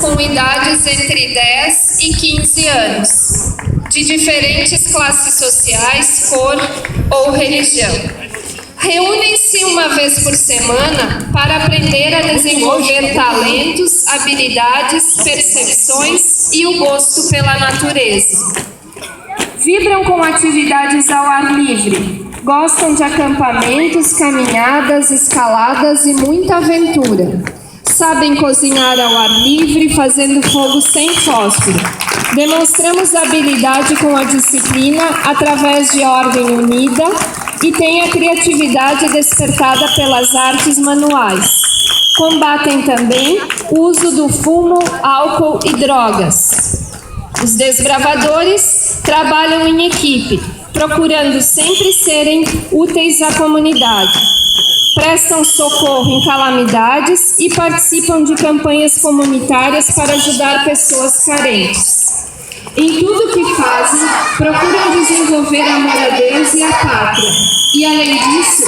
com idades entre 10 e 15 anos, de diferentes classes sociais, cor ou religião. Reúnem-se uma vez por semana para aprender a desenvolver talentos, habilidades, percepções e o gosto pela natureza. Vibram com atividades ao ar livre, gostam de acampamentos, caminhadas, escaladas e muita aventura. Sabem cozinhar ao ar livre, fazendo fogo sem fósforo. Demonstramos habilidade com a disciplina através de ordem unida e têm a criatividade despertada pelas artes manuais. Combatem também o uso do fumo, álcool e drogas. Os desbravadores trabalham em equipe, procurando sempre serem úteis à comunidade. Prestam socorro em calamidades e participam de campanhas comunitárias para ajudar pessoas carentes. Em tudo que fazem, procuram desenvolver amor a Deus e à pátria. E, além disso,